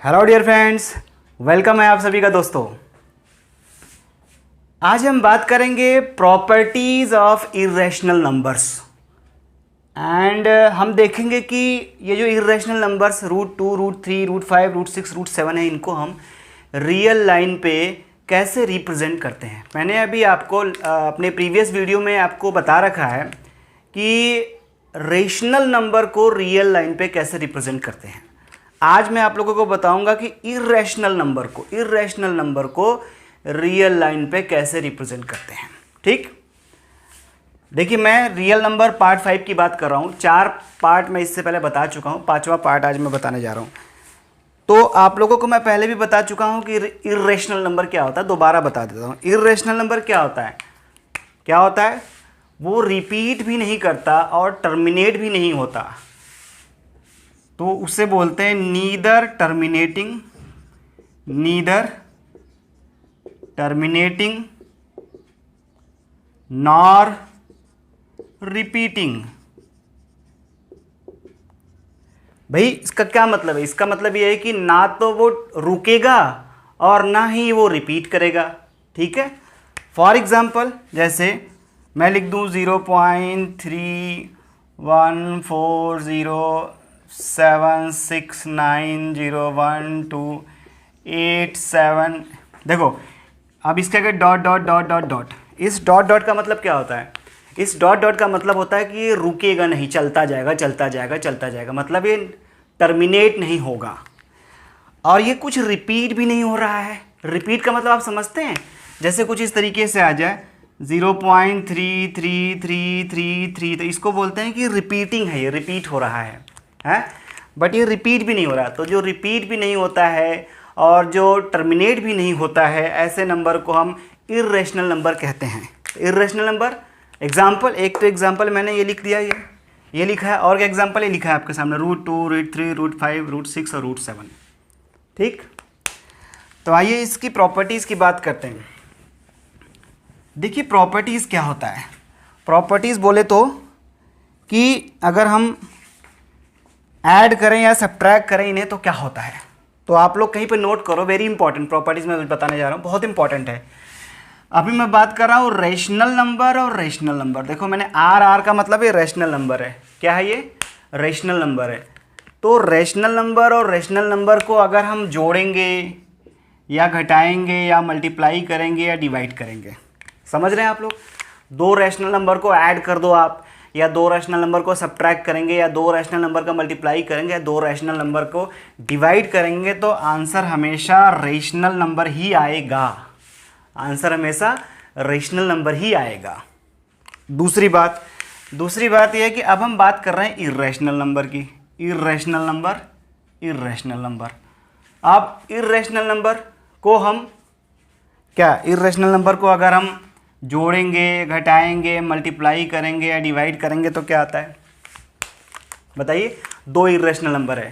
Hello dear friends, welcome है आप सभी का दोस्तों। आज हम बात करेंगे properties of irrational numbers and हम देखेंगे कि ये जो इर्रेशनल नंबर्स √2, √3, √5, √6, √7 है, इनको हम रियल लाइन पे कैसे रिप्रेजेंट करते हैं। मैंने अभी आपको अपने प्रीवियस वीडियो में आपको बता रखा है कि रेशनल नंबर को रियल लाइन पे कैसे रिप्रेजेंट करते हैं। आज मैं आप लोगों को बताऊंगा कि इर्रेशनल नंबर को रियल लाइन पे कैसे रिप्रेजेंट करते हैं। ठीक, देखिए मैं रियल नंबर पार्ट 5 की बात कर रहा हूँ। 4 पार्ट मैं इससे पहले बता चुका हूँ, 5वां पार्ट आज मैं बताने जा रहा हूँ। तो आप लोगों को मैं पहले भी बता चुका हूँ कि इर्रेशनल नंबर क्या होता है। दोबारा बता देता हूँ, इर्रेशनल नंबर क्या होता है। वो रिपीट भी नहीं करता और टर्मिनेट भी नहीं होता, तो उसे बोलते हैं नीदर टर्मिनेटिंग नॉर रिपीटिंग। भाई इसका क्या मतलब है? इसका मतलब ये है कि ना तो वो रुकेगा और ना ही वो रिपीट करेगा। ठीक है, फॉर एग्जाम्पल जैसे मैं लिख दूं 0.314076901287। देखो अब इसके आगे dot dot dot dot dot. इस डॉट डॉट का मतलब क्या होता है? इस डॉट डॉट का मतलब होता है कि ये रुकेगा नहीं, चलता जाएगा, मतलब ये टर्मिनेट नहीं होगा और ये कुछ रिपीट भी नहीं हो रहा है। रिपीट का मतलब आप समझते हैं? जैसे कुछ इस तरीके से आ जाए 0.3333, तो इसको बोलते हैं कि रिपीटिंग है, ये रिपीट हो रहा है, बट ये रिपीट भी नहीं हो रहा। तो जो रिपीट भी नहीं होता है और जो टर्मिनेट भी नहीं होता है, ऐसे नंबर को हम इर्रेशनल नंबर कहते हैं। इर्रेशनल नंबर एग्जाम्पल, एक तो एग्जाम्पल मैंने ये लिख दिया, ये लिखा है, और एग्जाम्पल ये लिखा है आपके सामने √2, √3, √5, √6 और √7। ठीक, तो आइए इसकी प्रॉपर्टीज़ की बात करते हैं। देखिए प्रॉपर्टीज़ क्या होता है। प्रॉपर्टीज़ बोले तो कि अगर हम ऐड करें या सब्ट्रैक्ट करें इन्हें तो क्या होता है, तो आप लोग कहीं पे नोट करो। वेरी इंपॉर्टेंट प्रॉपर्टीज़ मैं बताने जा रहा हूँ, बहुत इंपॉर्टेंट है। अभी मैं बात कर रहा हूँ रेशनल नंबर और रेशनल नंबर। देखो मैंने आर का मतलब ये रेशनल नंबर है। क्या है ये? रेशनल नंबर है। तो रेशनल नंबर और रेशनल नंबर को अगर हम जोड़ेंगे या घटाएंगे या मल्टीप्लाई करेंगे या डिवाइड करेंगे, समझ रहे हैं आप लोग? 2 रेशनल नंबर को ऐड कर दो आप, या 2 रेशनल नंबर को सब्ट्रैक्ट करेंगे, या 2 रेशनल नंबर का मल्टीप्लाई करेंगे, या 2 रेशनल नंबर को डिवाइड करेंगे, तो आंसर हमेशा रेशनल नंबर ही आएगा। आंसर हमेशा रेशनल नंबर ही आएगा। दूसरी बात यह है कि अब हम बात कर रहे हैं इर्रेशनल नंबर की। Irrational number. अब इर्रेशनल नंबर को हम इर्रेशनल नंबर को अगर हम जोड़ेंगे, घटाएंगे, मल्टीप्लाई करेंगे या डिवाइड करेंगे तो क्या आता है बताइए? 2 इर्रेशनल नंबर हैं?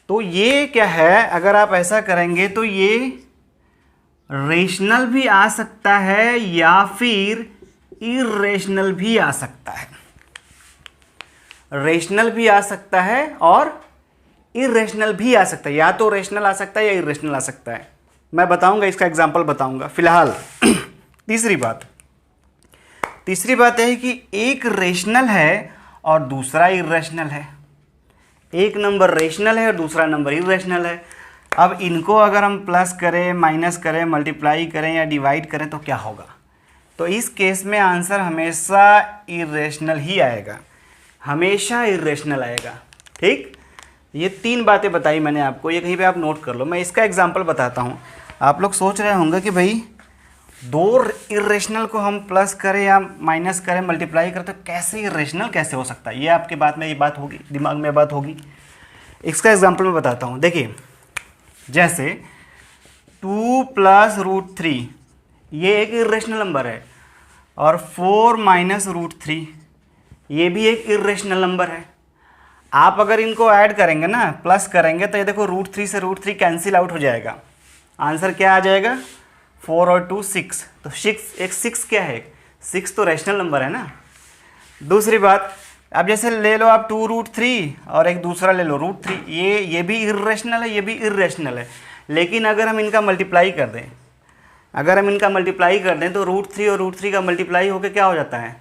तो ये क्या है? अगर आप ऐसा करेंगे तो ये रेशनल भी आ सकता है या फिर इर्रेशनल भी आ सकता है। रेशनल भी आ सकता है और इर्रेशनल भी आ सकता है। या तो रेशनल आ सकता है या इर्रेशनल आ सकता है। मैं बताऊंगा, इसका एग्जांपल बताऊंगा। फिलहाल तीसरी बात यह है कि एक रेशनल है और दूसरा इर्रेशनल है। एक नंबर रेशनल है और दूसरा नंबर इर्रेशनल है। अब इनको अगर हम प्लस करें, माइनस करें, मल्टीप्लाई करें या डिवाइड करें तो क्या होगा? तो इस केस में आंसर हमेशा इर्रेशनल ही आएगा, हमेशा इर्रेशनल आएगा। ठीक, ये 3 बातें बताई मैंने आपको, ये कहीं पे आप नोट कर लो। मैं इसका एग्जांपल बताता हूँ। आप लोग सोच रहे होंगे कि भाई 2 इर्रेशनल को हम प्लस करें या माइनस करें, मल्टीप्लाई करें तो कैसे इर्रेशनल कैसे हो सकता है? ये आपके बात में ये बात होगी, दिमाग में बात होगी। इसका एग्जांपल मैं बताता हूँ। देखिए जैसे 2 + √3 ये एक इर्रेशनल नंबर है, और 4 - √3 ये भी एक इर्रेशनल नंबर है। आप अगर इनको ऐड करेंगे ना, प्लस करेंगे, तो ये देखो √3 से √3 कैंसिल आउट हो जाएगा। आंसर क्या आ जाएगा? 4 और 2 6। तो 6 क्या है? 6 तो रेशनल नंबर है ना। दूसरी बात, अब जैसे ले लो आप 2√3 और एक दूसरा ले लो √3, ये भी इर्रेशनल है, ये भी इर्रेशनल है। लेकिन अगर हम इनका मल्टीप्लाई कर दें, तो √3 और √3 का मल्टीप्लाई होकर क्या हो जाता है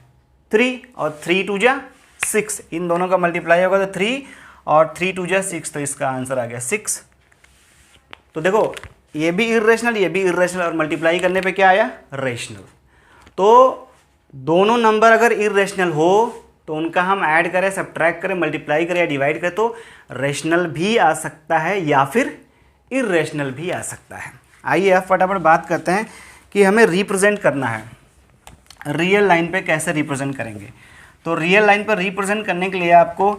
3, और 3 2 जा 6, इन दोनों का मल्टीप्लाई होगा तो 3 और 3 2 जा 6, तो इसका आंसर आ गया 6। तो देखो ये भी इर्रेशनल, ये भी इर्रेशनल, और मल्टीप्लाई करने पे क्या आया रेशनल। तो दोनों नंबर अगर इर्रेशनल हो तो उनका हम ऐड करें, सब्ट्रैक्ट करें, मल्टीप्लाई करें या डिवाइड करें तो रेशनल भी आ सकता है या फिर इर्रेशनल भी आ सकता है। आइए अब फटाफट बात करते हैं कि हमें रिप्रेजेंट करना है, रियल लाइन पे कैसे रिप्रेजेंट करेंगे। तो रियल लाइन पर रिप्रेजेंट करने के लिए आपको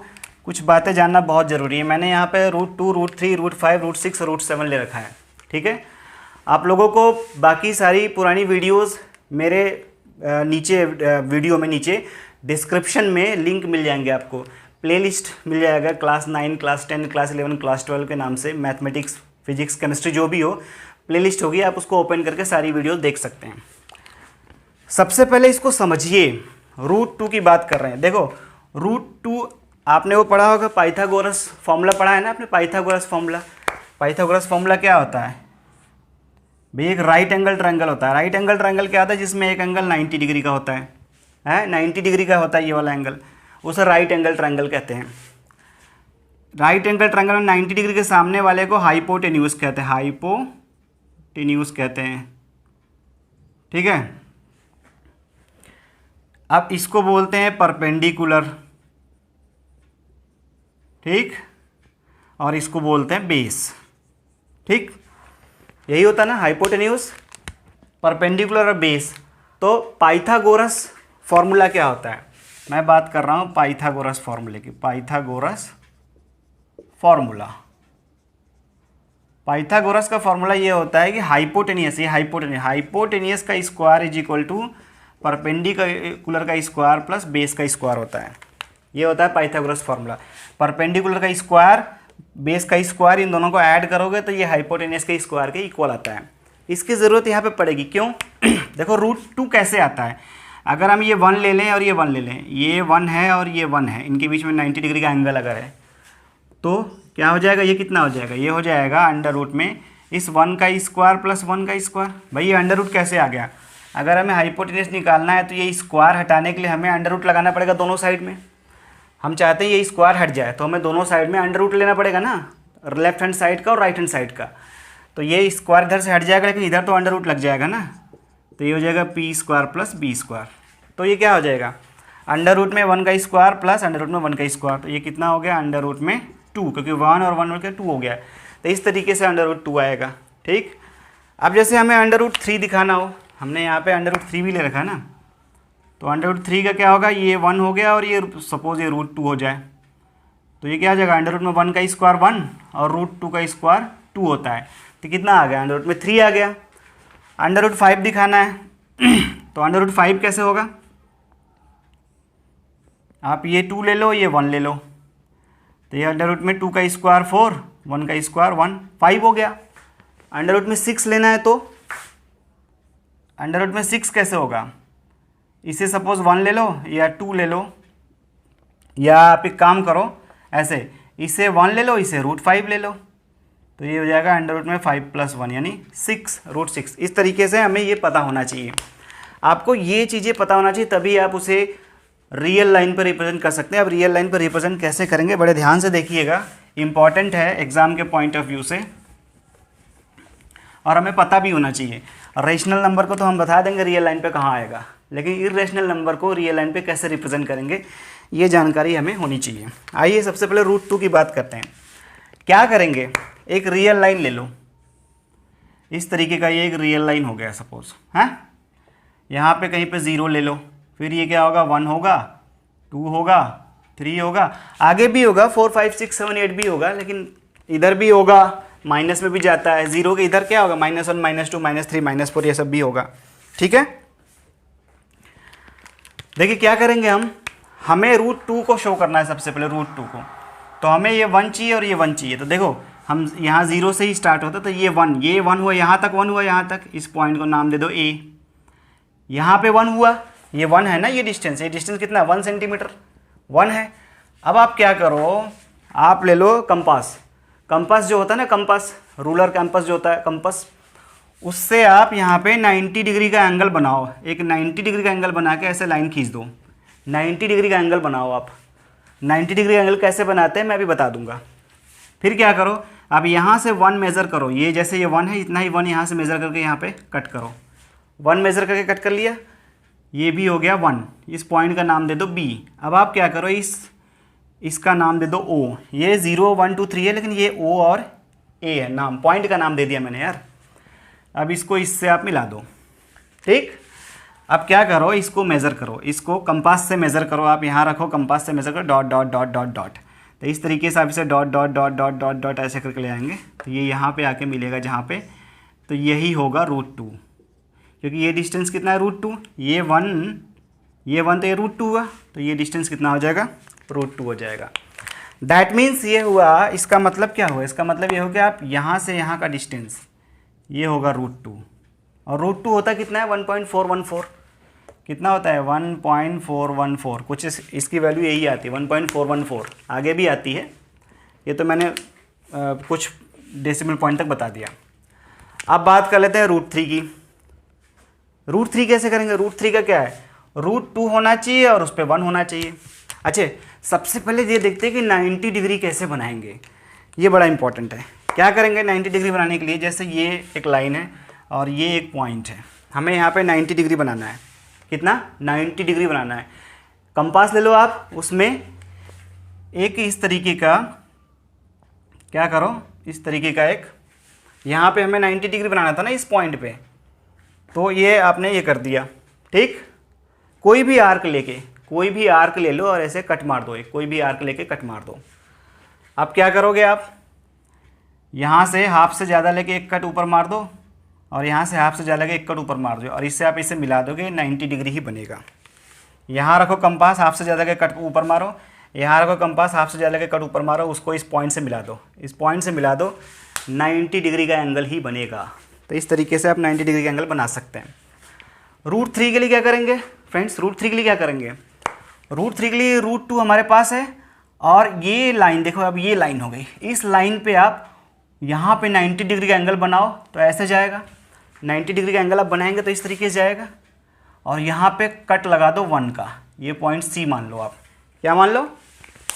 कुछ बातें जानना बहुत ज़रूरी है। मैंने यहाँ पे √2, √3, √5, √6 और √7 ले रखा है, ठीक है। आप लोगों को बाकी सारी पुरानी वीडियोस मेरे नीचे वीडियो में नीचे डिस्क्रिप्शन में लिंक मिल जाएंगे, आपको प्लेलिस्ट मिल जाएगा क्लास 9, क्लास 10, क्लास 11, क्लास 12 के नाम से, मैथमेटिक्स, फिजिक्स, केमिस्ट्री जो भी हो प्लेलिस्ट होगी, आप उसको ओपन करके सारी वीडियो देख सकते हैं। सबसे पहले इसको समझिए, √2 की बात कर रहे हैं। देखो √2 आपने वो पढ़ा होगा, पाइथागोरस फॉर्मूला पढ़ा है ना आपने, पाइथागोरस फॉर्मूला क्या होता है भाई, एक राइट एंगल ट्रायंगल होता है। राइट एंगल ट्रायंगल क्या होता है, जिसमें एक एंगल 90 डिग्री का होता है 90 डिग्री का होता है ये वाला एंगल, उसे राइट एंगल ट्रायंगल कहते हैं। राइट एंगल ट्रायंगल में 90 डिग्री के सामने वाले को हाइपोटेन्यूज कहते हैं, हाइपोटेन्यूज कहते हैं, ठीक है। अब इसको बोलते हैं परपेंडिकुलर, ठीक, और इसको बोलते हैं बेस, ठीक। यही होता है ना, हाइपोटेन्यूज, परपेंडिकुलर और बेस। तो पाइथागोरस फॉर्मूला क्या होता है, मैं बात कर रहा हूँ पाइथागोरस फॉर्मूले की। पाइथागोरस का फॉर्मूला ये होता है कि हाइपोटेनियस का square is equal to perpendicular का स्क्वायर प्लस बेस का स्क्वायर होता है। ये होता है पाइथागोरस फॉर्मूला। परपेंडिकुलर का स्क्वायर, बेस का स्क्वायर, इन दोनों को ऐड करोगे तो ये हाइपोटेनियस के स्क्वायर के इक्वल आता है। इसकी ज़रूरत यहाँ पे पड़ेगी, क्यों? देखो √2 कैसे आता है, अगर हम ये 1 ले लें और ये 1 ले लें, ये 1 है और ये 1 है, इनके बीच में 90 डिग्री का एंगल अगर है तो क्या हो जाएगा, ये कितना हो जाएगा, ये हो जाएगा अंडर रूट में इस 1 का स्क्वायर प्लस 1 का स्क्वायर। भाई ये अंडर रूट कैसे आ गया, अगर हमें हाइपोटेन्यूज निकालना है तो ये स्क्वायर हटाने के लिए हमें अंडर रूट लगाना पड़ेगा दोनों साइड में। हम चाहते हैं ये स्क्वायर हट जाए तो हमें दोनों साइड में अंडर रूट लेना पड़ेगा ना, लेफ्ट हैंड साइड का और राइट हैंड साइड का। तो ये स्क्वायर इधर से हट जाएगा लेकिन इधर तो अंडर रूट लग जाएगा ना, तो ये हो जाएगा p² प्लस b²। तो ये क्या हो जाएगा, अंडर रूट में 1 का स्क्वायर प्लस अंडर रूट में 1 का स्क्वायर, तो ये कितना हो गया अंडर रूट में 2, क्योंकि 1 और 1 मिलकर 2 हो गया। तो इस तरीके से अंडर रूट 2 आएगा, ठीक। अब जैसे हमें अंडर रूट 3 दिखाना हो, हमने यहाँ पे अंडर रूट 3 भी ले रखा है ना, तो अंडर रूट 3 का क्या होगा, ये 1 हो गया और ये सपोज ये √2 हो जाए, तो ये क्या आ जाएगा, अंडर रूट में 1 का स्क्वायर 1 और √2 का स्क्वायर 2 होता है, तो कितना आ गया, अंडर रूट में 3 आ गया। अंडर रूट 5 दिखाना है तो अंडर रूट 5 कैसे होगा, आप ये 2 ले लो, ये 1 ले लो, तो ये अंडर रूट में 2 का स्क्वायर 4, 1 का स्क्वायर 1, 5 हो गया। अंडर रूट में 6 लेना है तो अंडर रूट में 6 कैसे होगा, इसे सपोज 1 ले लो या 2 ले लो, या आप एक काम करो ऐसे, इसे 1 ले लो, इसे √5 ले लो, तो ये हो जाएगा अंडर रूट में 5 + 1 यानी 6, √6। इस तरीके से हमें ये पता होना चाहिए, आपको ये चीज़ें पता होना चाहिए, तभी आप उसे रियल लाइन पर रिप्रेजेंट कर सकते हैं। अब रियल लाइन पर रिप्रेजेंट कैसे करेंगे, बड़े ध्यान से देखिएगा, इंपॉर्टेंट है एग्जाम के पॉइंट ऑफ व्यू से, और हमें पता भी होना चाहिए। रेशनल नंबर को तो हम बता देंगे रियल लाइन पे कहाँ आएगा, लेकिन इरेशनल नंबर को रियल लाइन पे कैसे रिप्रेजेंट करेंगे ये जानकारी हमें होनी चाहिए। आइए सबसे पहले √2 की बात करते हैं। क्या करेंगे, एक रियल लाइन ले लो, इस तरीके का ये एक रियल लाइन हो गया सपोज, है, यहाँ पे कहीं पे 0 ले लो, फिर ये क्या होगा, 1 होगा, 2 होगा, 3 होगा, आगे भी होगा 4 5 6 7 8 भी होगा, लेकिन इधर भी होगा, माइनस में भी जाता है, 0 के इधर क्या होगा, -1 -2 -3 -4 ये सब भी होगा, ठीक है। देखिए क्या करेंगे हम, हमें √2 को शो करना है सबसे पहले, √2 को, तो हमें ये 1 चाहिए और ये 1 चाहिए। तो देखो हम यहाँ 0 से ही स्टार्ट होता, तो ये 1 हुआ, यहाँ तक 1 हुआ, यहाँ तक, इस पॉइंट को नाम दे दो A। यहाँ पे 1 हुआ, ये 1 है ना, ये डिस्टेंस कितना है, 1 सेंटीमीटर, 1 है। अब आप क्या करो, आप ले लो कंपास। कंपास जो होता है ना, कंपास, रूलर कंपास जो होता है कंपास, उससे आप यहाँ पे 90 डिग्री का एंगल बनाओ। एक 90 डिग्री का एंगल बना के ऐसे लाइन खींच दो। 90 डिग्री का एंगल बनाओ आप। 90 डिग्री का एंगल कैसे बनाते हैं मैं भी बता दूंगा। फिर क्या करो, आप यहाँ से 1 मेज़र करो। ये जैसे ये 1 है, इतना ही 1 यहाँ से मेज़र करके यहाँ पे कट करो। 1 मेज़र करके कट कर लिया, ये भी हो गया 1। इस पॉइंट का नाम दे दो B। अब आप क्या करो, इसका नाम दे दो O। ये 0 1 2 3 है, लेकिन ये O और A है, नाम पॉइंट का नाम दे दिया मैंने यार। अब इसको इससे आप मिला दो, ठीक। अब क्या करो, इसको मेज़र करो, इसको कंपास से मेज़र करो। आप यहाँ रखो, कंपास से मेज़र करो, dot dot dot dot dot. तो इस तरीके से आप इसे dot dot dot dot dot dot ऐसे करके ले आएंगे, तो ये यहाँ पे आके मिलेगा जहाँ पे, तो यही होगा √2। क्योंकि ये डिस्टेंस कितना है, √2। ये 1 तो ये √2 हुआ, तो ये डिस्टेंस कितना हो जाएगा, √2 हो जाएगा। दैट मीन्स ये हुआ, इसका मतलब क्या हुआ, इसका मतलब ये हो कि आप यहाँ से यहाँ का डिस्टेंस ये होगा √2, और √2 होता कितना है, 1.414। कितना होता है, 1.414। कुछ इसकी वैल्यू यही आती है, 1.414। आगे भी आती है, ये तो मैंने कुछ डेसिमल पॉइंट तक बता दिया। अब बात कर लेते हैं √3 की। √3 कैसे करेंगे, √3 का क्या है, √2 होना चाहिए और उस पर 1 होना चाहिए। अच्छा, सबसे पहले ये देखते हैं कि 90 डिग्री कैसे बनाएंगे, ये बड़ा इंपॉर्टेंट है। क्या करेंगे 90 डिग्री बनाने के लिए, जैसे ये एक लाइन है और ये एक पॉइंट है, हमें यहाँ पे 90 डिग्री बनाना है। कितना, 90 डिग्री बनाना है। कंपास ले लो आप, उसमें एक इस तरीके का, क्या करो, इस तरीके का एक, यहाँ पे हमें 90 डिग्री बनाना था ना इस पॉइंट पे, तो ये आपने ये कर दिया, ठीक। कोई भी आर्क ले लो और ऐसे कट मार दो, एक कोई भी आर्क लेके कट मार दो। अब क्या करोगे, आप यहाँ से हाफ से ज़्यादा लेके एक कट ऊपर मार दो, और यहाँ से हाफ से ज़्यादा लेके एक कट ऊपर मार दो, और इससे आप इसे मिला दोगे, 90 डिग्री ही बनेगा। यहाँ रखो कंपास, हाफ से ज़्यादा के कट ऊपर मारो, यहाँ रखो कंपास, हाफ से ज़्यादा के कट ऊपर मारो, उसको इस पॉइंट से मिला दो, इस पॉइंट से मिला दो, 90 डिग्री का एंगल ही बनेगा। तो इस तरीके से आप 90 डिग्री का एंगल बना सकते हैं। √3 के लिए क्या करेंगे फ्रेंड्स, √3 के लिए क्या करेंगे, √3 के लिए √2 हमारे पास है, और ये लाइन देखो, अब ये लाइन हो गई, इस लाइन पे आप यहाँ पे 90 डिग्री का एंगल बनाओ, तो ऐसे जाएगा। 90 डिग्री का एंगल आप बनाएंगे तो इस तरीके से जाएगा, और यहाँ पे कट लगा दो 1 का, ये पॉइंट C मान लो आप, क्या मान लो,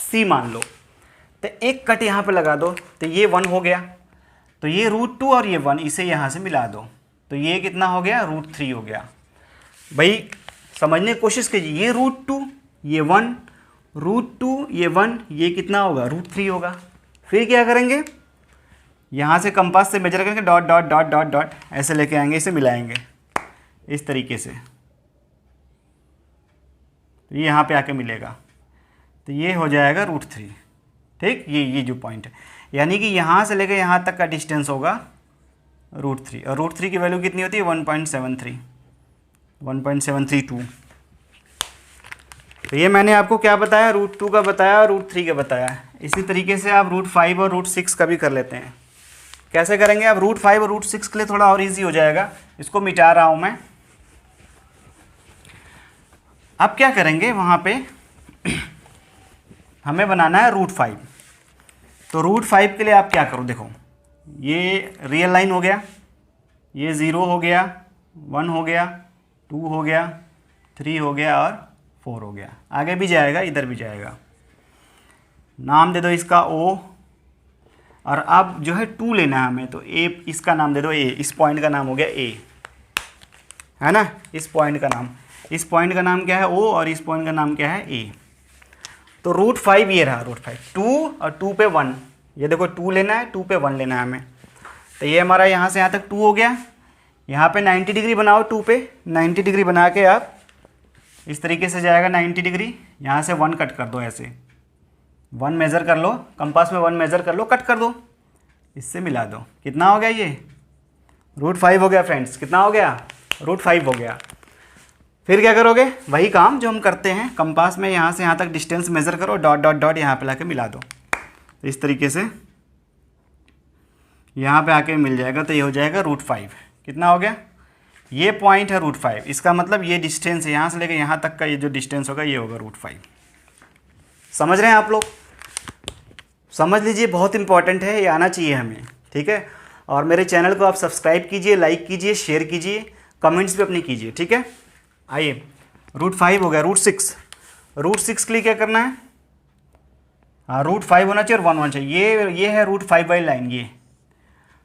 C मान लो। तो एक कट यहाँ पे लगा दो, तो ये 1 हो गया, तो ये √2 और ये 1, इसे यहाँ से मिला दो, तो ये कितना हो गया, √3 हो गया। भाई समझने की कोशिश कीजिए, ये √2 ये 1, √2 ये 1, ये कितना होगा, √3 होगा। फिर क्या करेंगे, यहाँ से कंपास से मेजर करेंगे, dot dot dot dot dot ऐसे लेके आएंगे, इसे मिलाएंगे इस तरीके से, तो ये यहाँ पे आके मिलेगा, तो ये हो जाएगा √3, ठीक। ये जो पॉइंट है, यानी कि यहाँ से लेकर यहाँ तक का डिस्टेंस होगा √3, और √3 की वैल्यू कितनी होती है, 1.732। तो ये मैंने आपको क्या बताया, √2 का बताया और √3 का बताया। इसी तरीके से आप √5 और √6 का भी कर लेते हैं। कैसे करेंगे, आप √5 और √6 के लिए थोड़ा और इजी हो जाएगा, इसको मिटा रहा हूँ मैं। अब क्या करेंगे, वहाँ पे हमें बनाना है √5, तो √5 के लिए आप क्या करो, देखो ये रियल लाइन हो गया, ये 0 हो गया, 1 हो गया, 2 हो गया, 3 हो गया और 4 हो गया। आगे भी जाएगा, इधर भी जाएगा। नाम दे दो इसका O, और अब जो है 2 लेना है हमें, तो A, इसका नाम दे दो A, इस पॉइंट का नाम हो गया A, है ना। इस पॉइंट का नाम क्या है O, और इस पॉइंट का नाम क्या है A। तो √5 ये रहा, √5, 2 और 2 पे 1, ये देखो 2 लेना है, 2 पे 1 लेना है हमें, तो ये हमारा यहाँ से यहाँ तक 2 हो गया। यहाँ पे 90 डिग्री बनाओ, 2 पे 90 डिग्री बना के आप इस तरीके से जाएगा 90 डिग्री, यहाँ से 1 कट कर दो, ऐसे 1 मेज़र कर लो, कंपास में 1 मेज़र कर लो, कट कर दो, इससे मिला दो। कितना हो गया, ये √5 हो गया फ्रेंड्स। कितना हो गया, √5 हो गया। फिर क्या करोगे, वही काम जो हम करते हैं, कंपास में यहाँ से यहाँ तक डिस्टेंस मेज़र करो, डॉट डॉट डॉट यहाँ पे लाके मिला दो, तो इस तरीके से यहाँ पे आके मिल जाएगा, तो ये हो जाएगा √5। कितना हो गया, ये पॉइंट है √5, इसका मतलब ये डिस्टेंस है, यहाँ से लेकर यहाँ तक का ये जो डिस्टेंस होगा ये होगा √5। समझ रहे हैं आप लोग? समझ लीजिए, बहुत इंपॉर्टेंट है, ये आना चाहिए हमें, ठीक है। और मेरे चैनल को आप सब्सक्राइब कीजिए, लाइक कीजिए, शेयर कीजिए, कमेंट्स भी अपनी कीजिए, ठीक है। आइए, √5 हो गया, √6 के लिए क्या करना है? हाँ, √5 होना चाहिए और 1 होना चाहिए। ये है √5 वाली लाइन ये।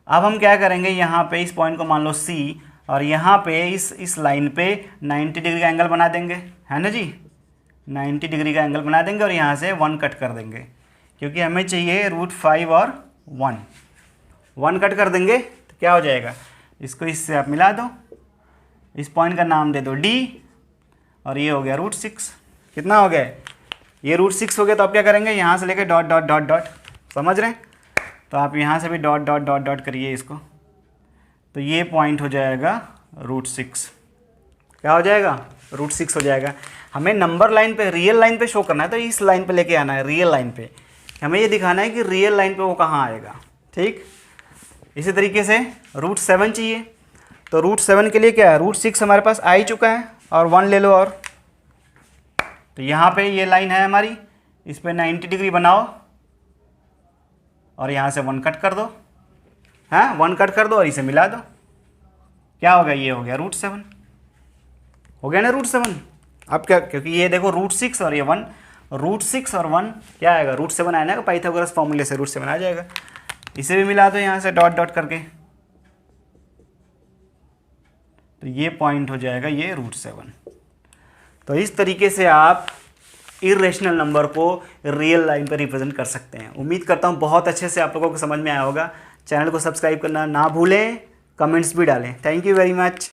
अब हम क्या करेंगे, यहाँ पे इस पॉइंट को मान लो C, और यहाँ पे इस लाइन पे 90 डिग्री का एंगल बना देंगे, है ना जी। 90 डिग्री का एंगल बना देंगे और यहाँ से 1 कट कर देंगे, क्योंकि हमें चाहिए √5 और 1 कट कर देंगे तो क्या हो जाएगा, इसको इससे आप मिला दो, इस पॉइंट का नाम दे दो D, और ये हो गया √6। कितना हो गया? ये √6 हो गया। तो आप क्या करेंगे, यहाँ से लेके डॉट डॉट डॉट डॉट, समझ रहे हैं? तो आप यहाँ से भी डॉट डॉट डॉट डॉट करिए इसको, तो ये पॉइंट हो जाएगा √6। क्या हो जाएगा? √6 हो जाएगा। हमें नंबर लाइन पे, रियल लाइन पे शो करना है, तो इस लाइन पे लेके आना है, रियल लाइन पे। हमें ये दिखाना है कि रियल लाइन पे वो कहाँ आएगा, ठीक। इसी तरीके से √7 चाहिए, तो √7 के लिए क्या है, √6 हमारे पास आ ही चुका है, और 1 ले लो। और तो यहाँ पे ये लाइन है हमारी, इस पे 90 डिग्री बनाओ और यहाँ से 1 कट कर दो, हाँ 1 कट कर दो और इसे मिला दो। क्या हो गया? ये हो गया √7, हो गया ना √7। अब क्या, क्योंकि ये देखो √6 और ये 1, √6 और 1 क्या आएगा, √7 आएगा ना, पाइथागोरस फॉर्मूले से √7 आ जाएगा। इसे भी मिला दो यहाँ से डॉट डॉट करके, तो ये पॉइंट हो जाएगा ये √7। तो इस तरीके से आप इरेशनल नंबर को रियल लाइन पर रिप्रेजेंट कर सकते हैं। उम्मीद करता हूँ बहुत अच्छे से आप लोगों को समझ में आया होगा। चैनल को सब्सक्राइब करना ना भूलें, कमेंट्स भी डालें। Thank you very much.